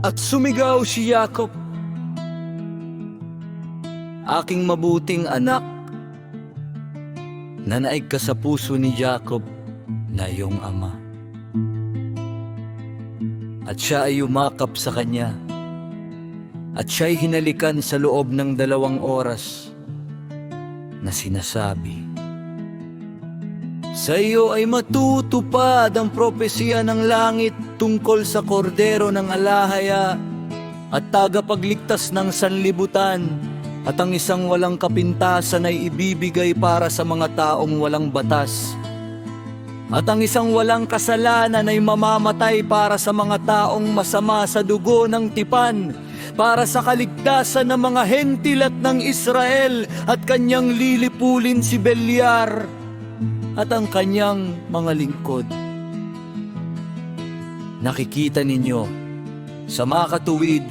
At sumigaw si Jacob, "Aking mabuting anak." Nanaig ka sa puso ni Jacob na iyong ama. At siya ay yumakap sa kanya, at siya'y hinalikan sa loob ng 2 oras na sinasabi, "Sa iyo ay matutupad ang propesya ng langit tungkol sa kordero ng alahaya at tagapagligtas ng sanlibutan, at ang isang walang kapintasan ay ibibigay para sa mga taong walang batas, at ang isang walang kasalanan ay mamamatay para sa mga taong masama sa dugo ng tipan, para sa kaligtasan ng mga hentil at ng Israel, at kanyang lilipulin si Beliar at ang kanyang mga lingkod." Nakikita ninyo sa makatuwid,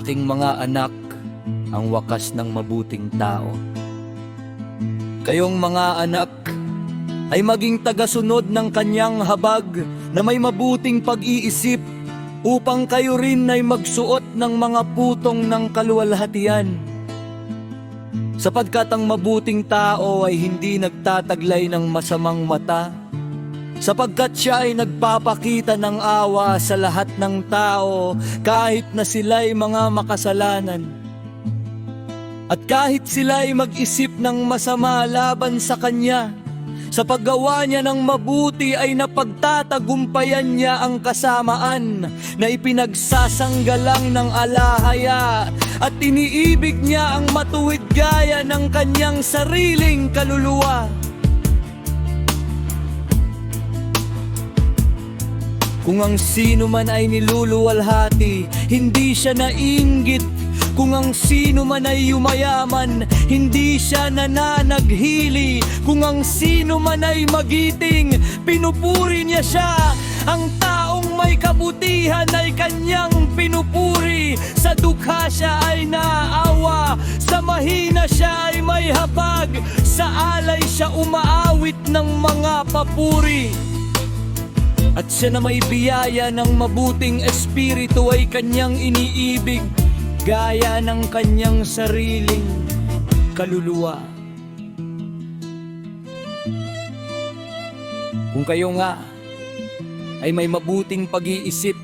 aking mga anak, ang wakas ng mabuting tao. Kayong mga anak ay maging tagasunod ng kanyang habag na may mabuting pag-iisip, upang kayo rin ay magsuot ng mga putong ng kaluwalhatian. Sapagkat ang mabuting tao ay hindi nagtataglay ng masamang mata, sapagkat siya ay nagpapakita ng awa sa lahat ng tao kahit na sila'y mga makasalanan. At kahit sila'y mag-isip ng masama laban sa kanya, sa paggawa niya ng mabuti ay napagtatagumpayan niya ang kasamaan na ipinagsasanggalang ng alahaya, at iniibig niya ang matuwid gaya ng kanyang sariling kaluluwa. Kung ang sino man ay niluluwalhati, hindi siya nainggit. Kung ang sino man ay yumayaman, hindi siya nananaghili. Kung ang sino man ay magiting, pinupuri niya siya. Ang taong may kabutihan ay kanyang pinupuri. Sa dukha siya ay naawa, sa mahina siya ay may habag, sa alay siya umaawit ng mga papuri. At siya na may biyaya ng mabuting espiritu ay kanyang iniibig, gaya ng kanyang sariling kaluluwa. Kung kayo nga ay may mabuting pag-iisip,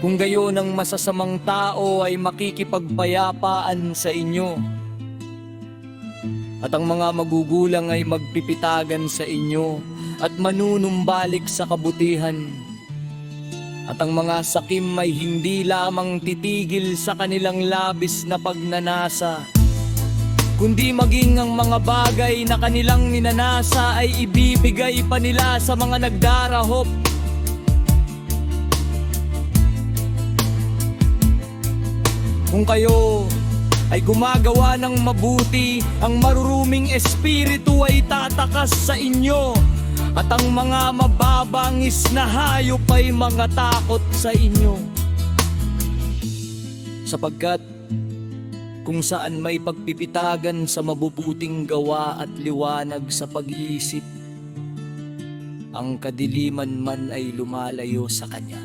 kung gayon ang masasamang tao ay makikipagpayapaan sa inyo, at ang mga magugulang ay magpipitagan sa inyo at manunumbalik sa kabutihan, at ang mga sakim ay hindi lamang titigil sa kanilang labis na pagnanasa, kundi maging ang mga bagay na kanilang ninanasa ay ibibigay pa nila sa mga nagdarahop. Kung kayo ay gumagawa ng mabuti, ang maruruming espiritu ay tatakas sa inyo, at ang mga mababangis na hayop ay mga takot sa inyo. Sapagkat kung saan may pagpipitagan sa mabubuting gawa at liwanag sa pag-iisip, ang kadiliman man ay lumalayo sa kanya.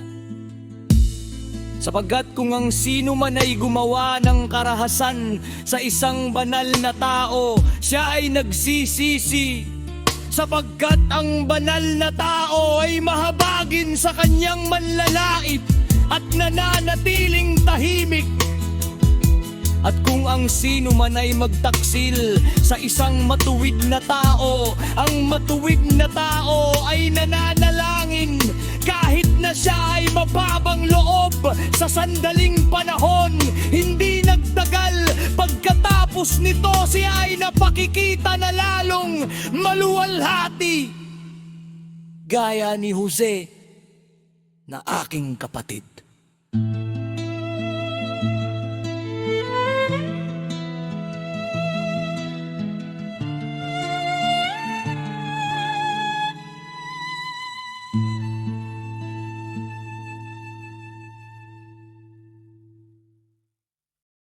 Sapagkat kung ang sino man ay gumawa ng karahasan sa isang banal na tao, siya ay nagsisisi, sapagkat ang banal na tao ay mahabagin sa kanyang manlalait at nananatiling tahimik. At kung ang sino man ay magtaksil sa isang matuwid na tao, ang matuwid na tao ay nananalangin kahit na siya ay mababang loob sa sandaling panahon. Hindi nagtagal, pagkatapos nito siya ay napakikita na lalong maluwalhati, gaya ni Jose na aking kapatid.